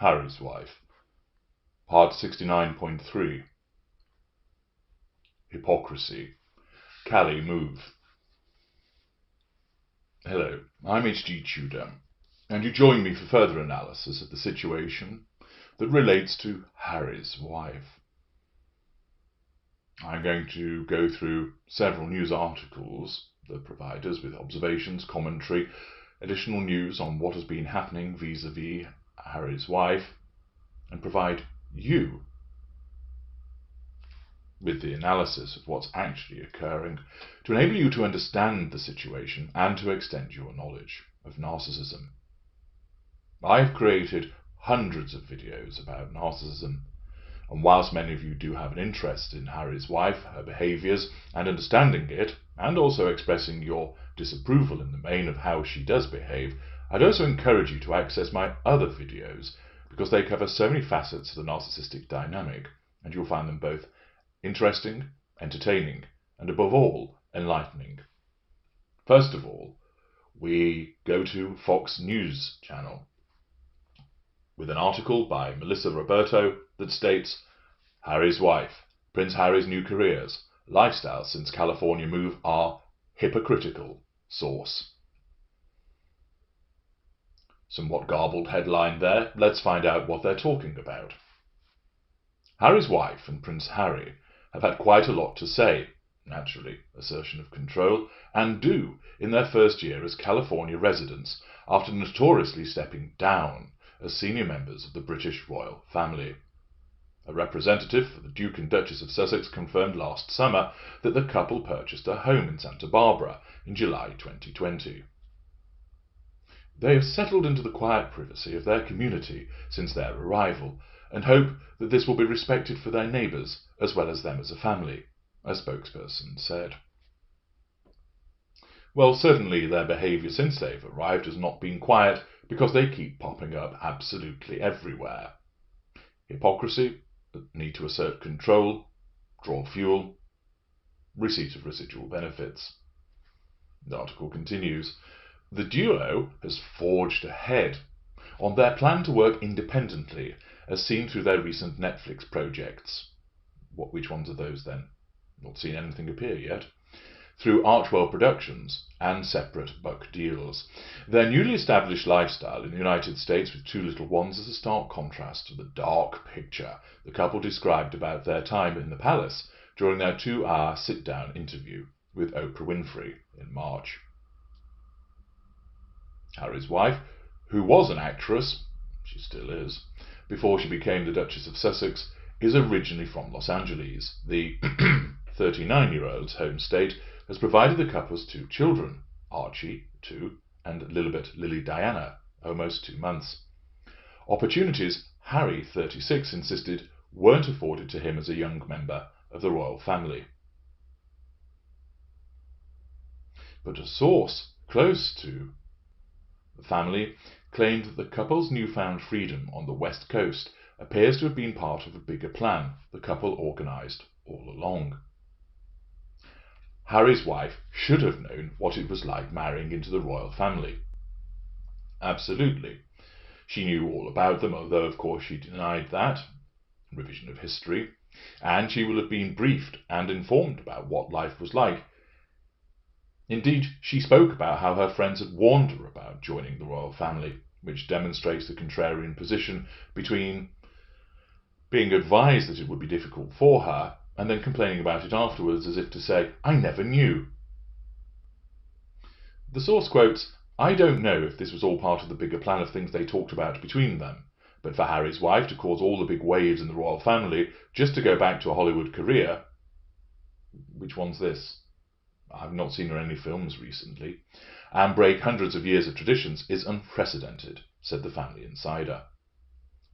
Harry's Wife. Part 69.3. Hypocrisy. Cali move. Hello, I'm H.G. Tudor, and you join me for further analysis of the situation that relates to Harry's wife. I'm going to go through several news articles that provide us with observations, commentary, additional news on what has been happening vis-à-vis Harry's wife, and provide you with the analysis of what's actually occurring to enable you to understand the situation and to extend your knowledge of narcissism. I've created hundreds of videos about narcissism, and whilst many of you do have an interest in Harry's wife, her behaviours, and understanding it, and also expressing your disapproval in the main of how she does behave, I'd also encourage you to access my other videos because they cover so many facets of the narcissistic dynamic, and you'll find them both interesting, entertaining, and above all, enlightening. First of all, we go to Fox News channel with an article by Melissa Roberto that states, Harry's wife, Prince Harry's new careers, lifestyle since California move are hypocritical. Source. Somewhat garbled headline there. Let's find out what they're talking about. Harry's wife and Prince Harry have had quite a lot to say, naturally, assertion of control, and do in their first year as California residents after notoriously stepping down as senior members of the British royal family. A representative for the Duke and Duchess of Sussex confirmed last summer that the couple purchased a home in Santa Barbara in July 2020. They have settled into the quiet privacy of their community since their arrival and hope that this will be respected for their neighbours as well as them as a family, a spokesperson said. Well, certainly their behaviour since they've arrived has not been quiet because they keep popping up absolutely everywhere. Hypocrisy, the need to assert control, draw fuel, receipt of residual benefits. The article continues. The duo has forged ahead on their plan to work independently as seen through their recent Netflix projects. Which ones are those then? Not seen anything appear yet. Through Archwell Productions and separate buck deals. Their newly established lifestyle in the United States with two little ones is a stark contrast to the dark picture the couple described about their time in the palace during their 2-hour sit-down interview with Oprah Winfrey in March. Harry's wife, who was an actress, she still is, before she became the Duchess of Sussex, is originally from Los Angeles. The 39-year-old's home state has provided the couple's 2 children, Archie, 2, and Lilibet Lily Diana, almost 2 months. Opportunities Harry, 36, insisted weren't afforded to him as a young member of the royal family. But a source close to the family claimed that the couple's newfound freedom on the West Coast appears to have been part of a bigger plan the couple organised all along. Harry's wife should have known what it was like marrying into the royal family. Absolutely. She knew all about them, although of course she denied that, revision of history, and she will have been briefed and informed about what life was like. Indeed, she spoke about how her friends had warned her about joining the royal family, which demonstrates the contrarian position between being advised that it would be difficult for her and then complaining about it afterwards as if to say, I never knew. The source quotes, I don't know if this was all part of the bigger plan of things they talked about between them, but for Harry's wife to cause all the big waves in the royal family just to go back to a Hollywood career, which one's this? I've not seen her in any films recently, and break hundreds of years of traditions is unprecedented, said the family insider.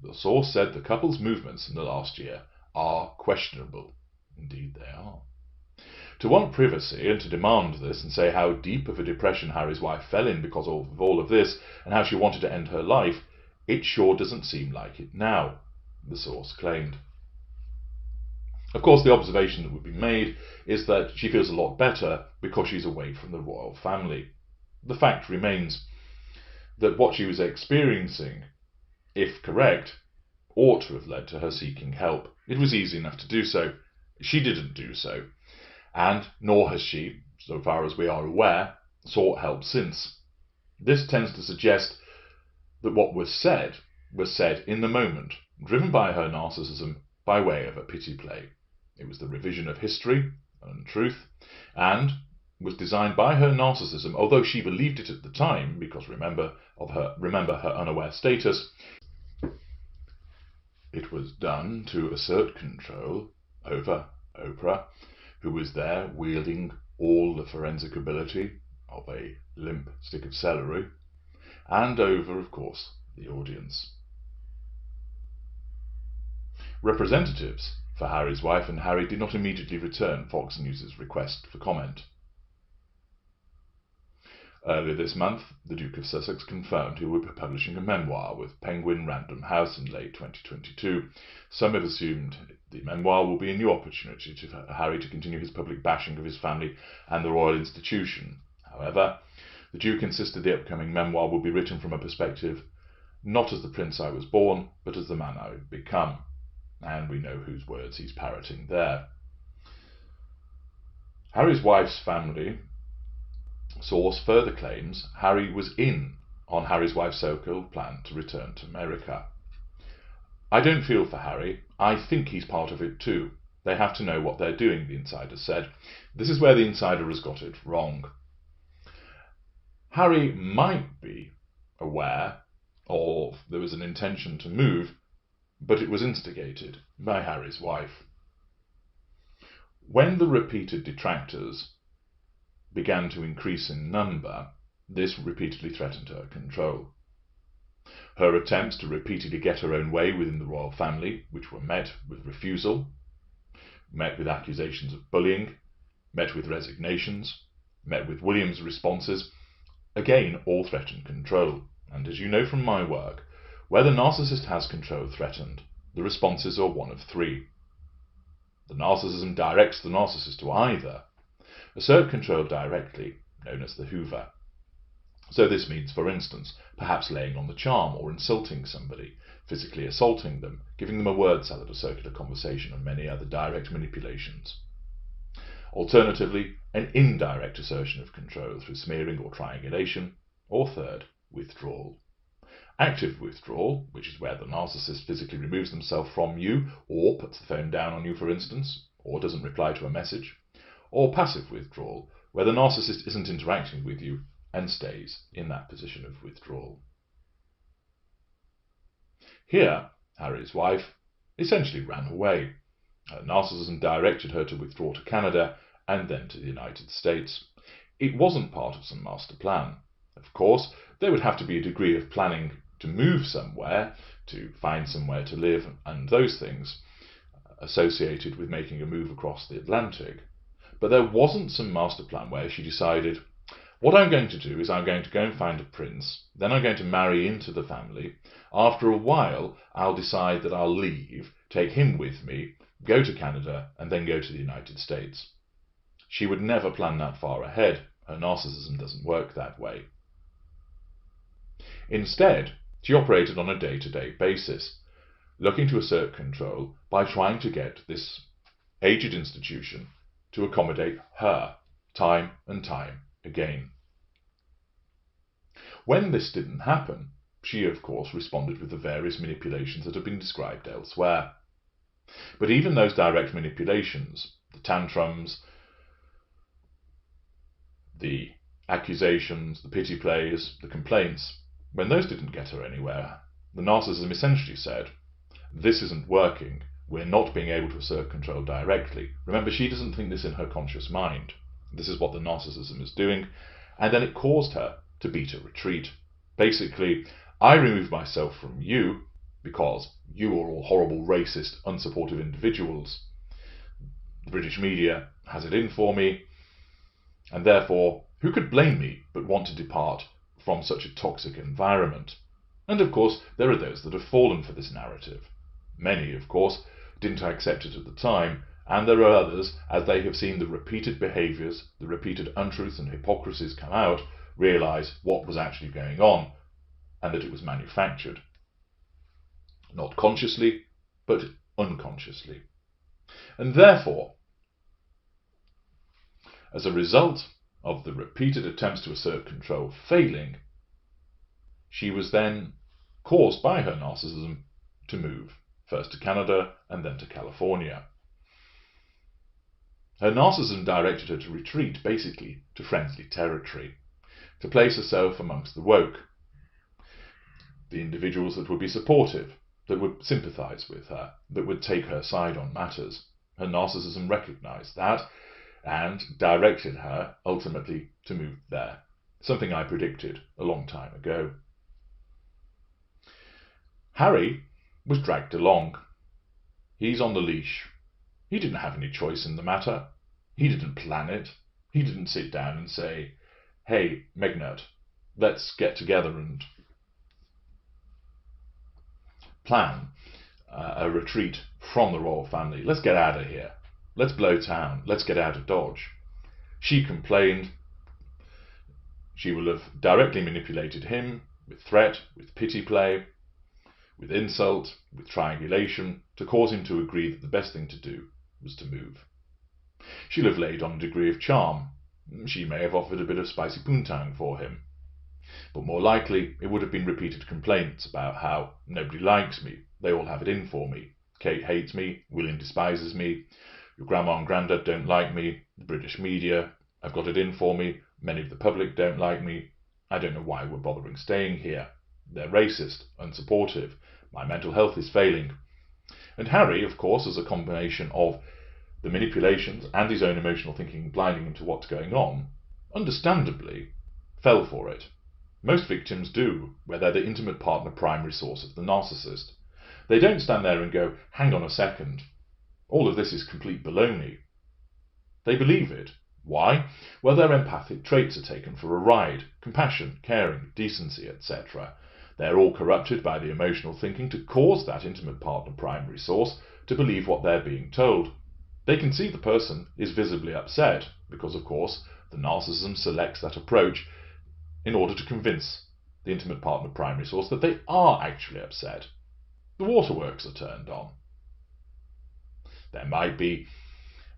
The source said the couple's movements in the last year are questionable. Indeed they are. To want privacy and to demand this and say how deep of a depression Harry's wife fell in because of all of this and how she wanted to end her life, it sure doesn't seem like it now, the source claimed. Of course, the observation that would be made is that she feels a lot better because she's away from the royal family. The fact remains that what she was experiencing if correct, ought to have led to her seeking help. It was easy enough to do so. She didn't do so, and nor has she, so far as we are aware, sought help since. This tends to suggest that what was said in the moment, driven by her narcissism by way of a pity play. It was the revision of history and truth, and was designed by her narcissism, although she believed it at the time, because remember her unaware status. It was done to assert control over Oprah, who was there wielding all the forensic ability of a limp stick of celery, and over, of course, the audience. Representatives for Harry's wife and Harry did not immediately return Fox News' request for comment. Earlier this month, the Duke of Sussex confirmed he would be publishing a memoir with Penguin Random House in late 2022. Some have assumed the memoir will be a new opportunity for Harry to continue his public bashing of his family and the royal institution. However, the Duke insisted the upcoming memoir will be written from a perspective not as the prince I was born, but as the man I would become. And we know whose words he's parroting there. Harry's wife's family source further claims Harry was in on Harry's wife's so-called plan to return to America. I don't feel for Harry. I think he's part of it too. They have to know what they're doing, the insider said. This is where the insider has got it wrong. Harry might be aware of there was an intention to move, but it was instigated by Harry's wife. When the repeated detractors began to increase in number, this repeatedly threatened her control. Her attempts to repeatedly get her own way within the royal family, which were met with refusal, met with accusations of bullying, met with resignations, met with William's responses, again all threatened control. And as you know from my work, where the narcissist has control threatened, the responses are one of three. The narcissism directs the narcissist to either assert control directly, known as the Hoover. So this means, for instance, perhaps laying on the charm or insulting somebody, physically assaulting them, giving them a word salad, a circular conversation, and many other direct manipulations. Alternatively, an indirect assertion of control through smearing or triangulation, or third, withdrawal. Active withdrawal, which is where the narcissist physically removes themselves from you, or puts the phone down on you, for instance, or doesn't reply to a message. Or passive withdrawal, where the narcissist isn't interacting with you and stays in that position of withdrawal. Here, Harry's wife essentially ran away. Her narcissism directed her to withdraw to Canada and then to the United States. It wasn't part of some master plan. Of course, there would have to be a degree of planning to move somewhere, to find somewhere to live, and those things associated with making a move across the Atlantic. But there wasn't some master plan where she decided, what I'm going to do is I'm going to go and find a prince, then I'm going to marry into the family. After a while, I'll decide that I'll leave, take him with me, go to Canada, and then go to the United States. She would never plan that far ahead. Her narcissism doesn't work that way. Instead, she operated on a day-to-day basis, looking to assert control by trying to get this aged institution to accommodate her time and time again. When this didn't happen, she of course responded with the various manipulations that have been described elsewhere. But even those direct manipulations, the tantrums, the accusations, the pity plays, the complaints, when those didn't get her anywhere, the narcissism essentially said, this isn't working. We're not being able to assert control directly. Remember, she doesn't think this in her conscious mind. This is what the narcissism is doing. And then it caused her to beat a retreat. Basically, I remove myself from you because you are all horrible, racist, unsupportive individuals. The British media has it in for me. And therefore, who could blame me but want to depart from such a toxic environment? And of course, there are those that have fallen for this narrative. Many, of course, didn't accept it at the time, and there are others, as they have seen the repeated behaviours, the repeated untruths and hypocrisies come out, realise what was actually going on, and that it was manufactured. not consciously, but unconsciously. And therefore, as a result of the repeated attempts to assert control failing, she was then caused by her narcissism to move, first to Canada and then to California. Her narcissism directed her to retreat, basically, to friendly territory, to place herself amongst the woke, the individuals that would be supportive, that would sympathize with her, that would take her side on matters. Her narcissism recognized that and directed her ultimately to move there, something I predicted a long time ago. Harry was dragged along. He's on the leash. He didn't have any choice in the matter. He didn't plan it. He didn't sit down and say, "Hey, Meghan, let's get together and plan a retreat from the royal family. Let's get out of here. Let's blow town. Let's get out of Dodge." She complained. She will have directly manipulated him with threat, with pity play, with insult, with triangulation, to cause him to agree that the best thing to do was to move. She'll have laid on a degree of charm. She may have offered a bit of spicy poontang for him. But more likely, it would have been repeated complaints about how nobody likes me, they all have it in for me, Kate hates me, William despises me, your grandma and granddad don't like me, the British media, I've got it in for me, many of the public don't like me, I don't know why we're bothering staying here, they're racist, unsupportive, my mental health is failing. And Harry, of course, as a combination of the manipulations and his own emotional thinking blinding him to what's going on, understandably fell for it. Most victims do, where they're the intimate partner primary source of the narcissist. They don't stand there and go, "Hang on a second, all of this is complete baloney." They believe it. Why? Well, their empathic traits are taken for a ride. Compassion, caring, decency, etc. They're all corrupted by the emotional thinking to cause that intimate partner primary source to believe what they're being told. They can see the person is visibly upset because, of course, the narcissism selects that approach in order to convince the intimate partner primary source that they are actually upset. The waterworks are turned on. There might be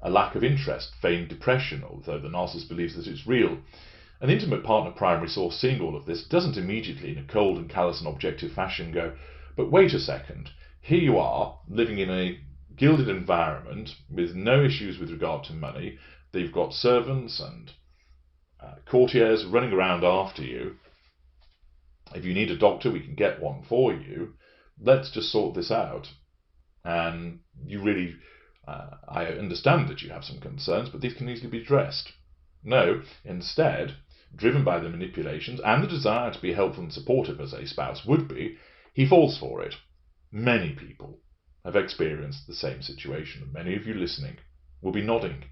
a lack of interest, feigned depression, although the narcissist believes that it's real. An intimate partner primary source seeing all of this doesn't immediately, in a cold and callous and objective fashion, go, "But wait a second, here you are, living in a gilded environment with no issues with regard to money, they've got servants and courtiers running around after you. If you need a doctor, we can get one for you. Let's just sort this out. And you really, I understand that you have some concerns, but these can easily be addressed." No, instead, driven by the manipulations and the desire to be helpful and supportive as a spouse would be, he falls for it. Many people have experienced the same situation, and many of you listening will be nodding,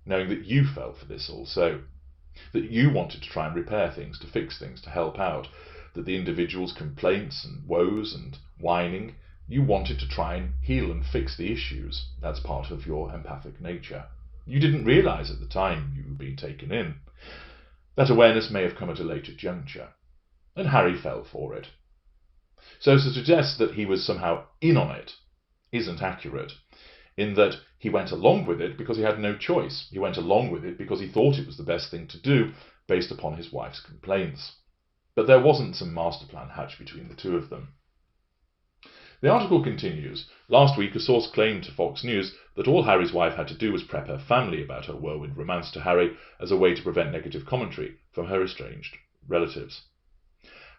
knowing that you fell for this also, that you wanted to try and repair things, to fix things, to help out, that the individual's complaints and woes and whining, you wanted to try and heal and fix the issues. That's part of your empathic nature. You didn't realise at the time you were being taken in. That awareness may have come at a later juncture, and Harry fell for it. So to suggest that he was somehow in on it isn't accurate, in that he went along with it because he had no choice. He went along with it because he thought it was the best thing to do based upon his wife's complaints. But there wasn't some master plan hatched between the two of them. The article continues. Last week, a source claimed to Fox News that all Harry's wife had to do was prep her family about her whirlwind romance to Harry as a way to prevent negative commentary from her estranged relatives.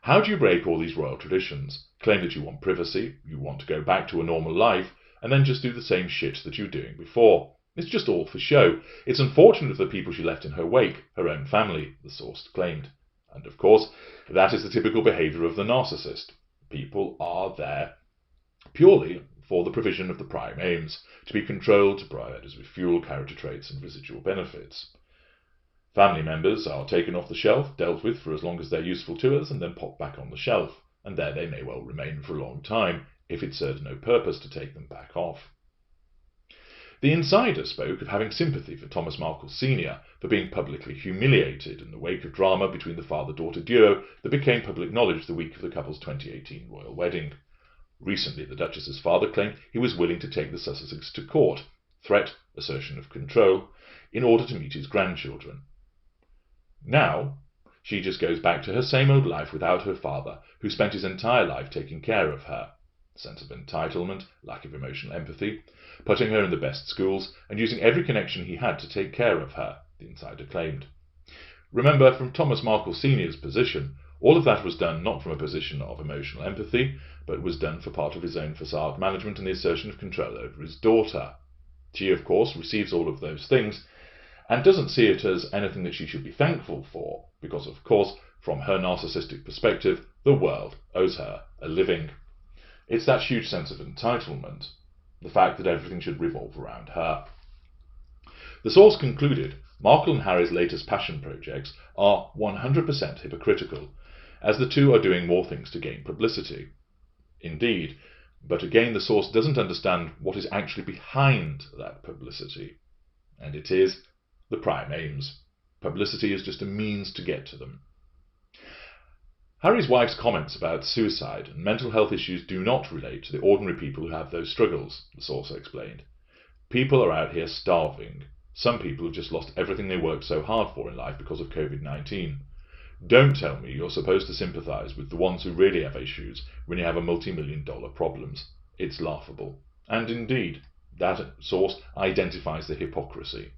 How do you break all these royal traditions, claim that you want privacy, you want to go back to a normal life, and then just do the same shit that you were doing before? It's just all for show. It's unfortunate for the people she left in her wake, her own family, the source claimed. And of course, that is the typical behaviour of the narcissist. People are there purely for the provision of the prime aims, to be controlled, to provide us with fuel, character traits and residual benefits. Family members are taken off the shelf, dealt with for as long as they're useful to us, and then popped back on the shelf, and there they may well remain for a long time, if it serves no purpose to take them back off. The insider spoke of having sympathy for Thomas Markle Sr. for being publicly humiliated in the wake of drama between the father-daughter duo that became public knowledge the week of the couple's 2018 royal wedding. Recently, the Duchess's father claimed he was willing to take the Sussexes to court, threat, assertion of control, in order to meet his grandchildren. Now, she just goes back to her same old life without her father, who spent his entire life taking care of her. Sense of entitlement, lack of emotional empathy, putting her in the best schools, and using every connection he had to take care of her, the insider claimed. Remember, from Thomas Markle Sr.'s position, all of that was done not from a position of emotional empathy, but was done for part of his own facade management and the assertion of control over his daughter. She, of course, receives all of those things, and doesn't see it as anything that she should be thankful for, because, of course, from her narcissistic perspective, the world owes her a living. It's that huge sense of entitlement, the fact that everything should revolve around her. The source concluded Markle and Harry's latest passion projects are 100% hypocritical, as the two are doing more things to gain publicity. Indeed, but again the source doesn't understand what is actually behind that publicity, and it is the prime aims. Publicity is just a means to get to them. Harry's wife's comments about suicide and mental health issues do not relate to the ordinary people who have those struggles, the source explained. People are out here starving. Some people have just lost everything they worked so hard for in life because of COVID-19. Don't tell me you're supposed to sympathise with the ones who really have issues when you have a multi-million-dollar problems. It's laughable. And indeed, that source identifies the hypocrisy.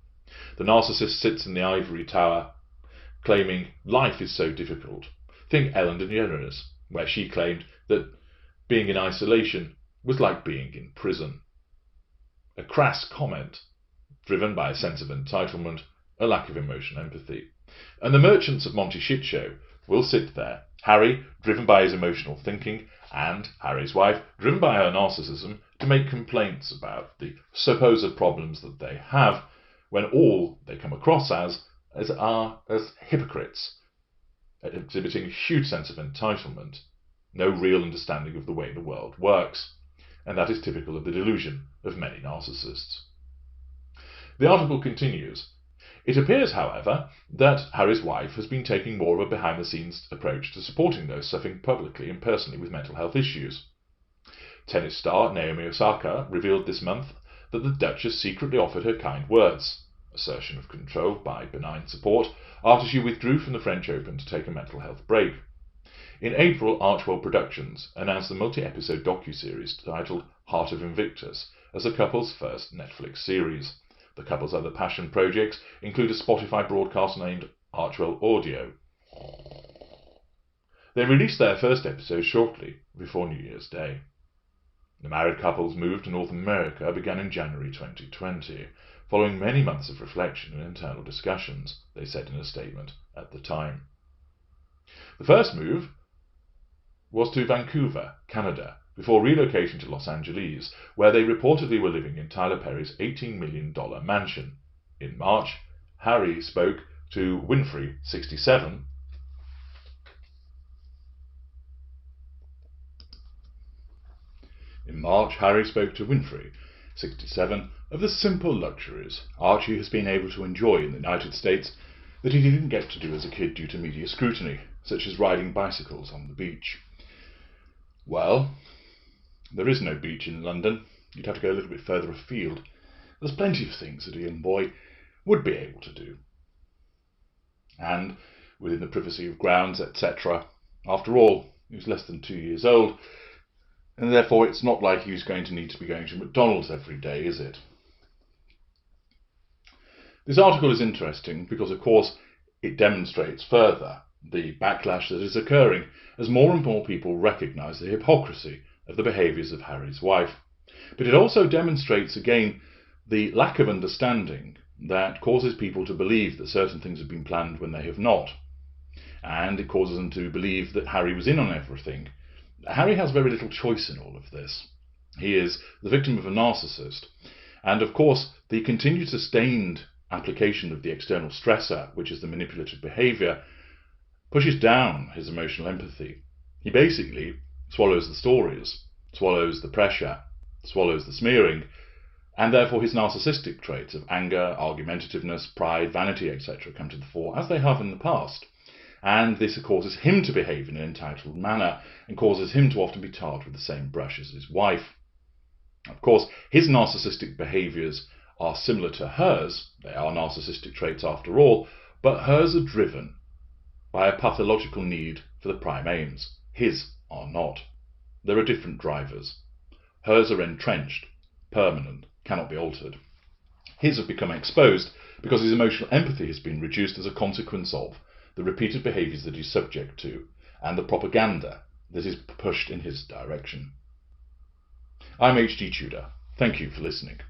The narcissist sits in the ivory tower, claiming life is so difficult. Think Ellen DeGeneres, where she claimed that being in isolation was like being in prison. A crass comment, driven by a sense of entitlement, a lack of emotional empathy. And the merchants of Monty Shit Show will sit there, Harry, driven by his emotional thinking, and Harry's wife, driven by her narcissism, to make complaints about the supposed problems that they have, when all they come across as hypocrites, exhibiting a huge sense of entitlement, no real understanding of the way the world works, and that is typical of the delusion of many narcissists. The article continues. It appears, however, that Harry's wife has been taking more of a behind-the-scenes approach to supporting those suffering publicly and personally with mental health issues. Tennis star Naomi Osaka revealed this month that the Duchess secretly offered her kind words, assertion of control by benign support, after she withdrew from the French Open to take a mental health break. In April, Archwell Productions announced the multi-episode docuseries titled Heart of Invictus as the couple's first Netflix series. The couple's other passion projects include a Spotify broadcast named Archwell Audio. They released their first episode shortly before New Year's Day. The married couple's move to North America began in January 2020, following many months of reflection and internal discussions, they said in a statement at the time. The first move was to Vancouver, Canada, before relocating to Los Angeles, where they reportedly were living in Tyler Perry's $18 million mansion. In March, Harry spoke to Winfrey, 67, of the simple luxuries Archie has been able to enjoy in the United States that he didn't get to do as a kid due to media scrutiny, such as riding bicycles on the beach. Well, there is no beach in London. You'd have to go a little bit further afield. There's plenty of things that a young boy would be able to do. And within the privacy of grounds, etc. After all, he was less than 2 years old, and therefore it's not like he's going to need to be going to McDonald's every day, is it? This article is interesting because, of course, it demonstrates further the backlash that is occurring as more and more people recognise the hypocrisy of the behaviours of Harry's wife. But it also demonstrates again the lack of understanding that causes people to believe that certain things have been planned when they have not. And it causes them to believe that Harry was in on everything. Harry has very little choice in all of this. He is the victim of a narcissist. And of course, the continued sustained application of the external stressor, which is the manipulative behaviour, pushes down his emotional empathy. He basically swallows the stories, swallows the pressure, swallows the smearing, and therefore his narcissistic traits of anger, argumentativeness, pride, vanity, etc. come to the fore, as they have in the past. and this causes him to behave in an entitled manner and causes him to often be tarred with the same brush as his wife. Of course, his narcissistic behaviours are similar to hers. They are narcissistic traits after all, but hers are driven by a pathological need for the prime aims. His are not. There are different drivers. Hers are entrenched, permanent, cannot be altered. His have become exposed because his emotional empathy has been reduced as a consequence of the repeated behaviours that he's subject to and the propaganda that is pushed in his direction. I'm H.G. Tudor. Thank you for listening.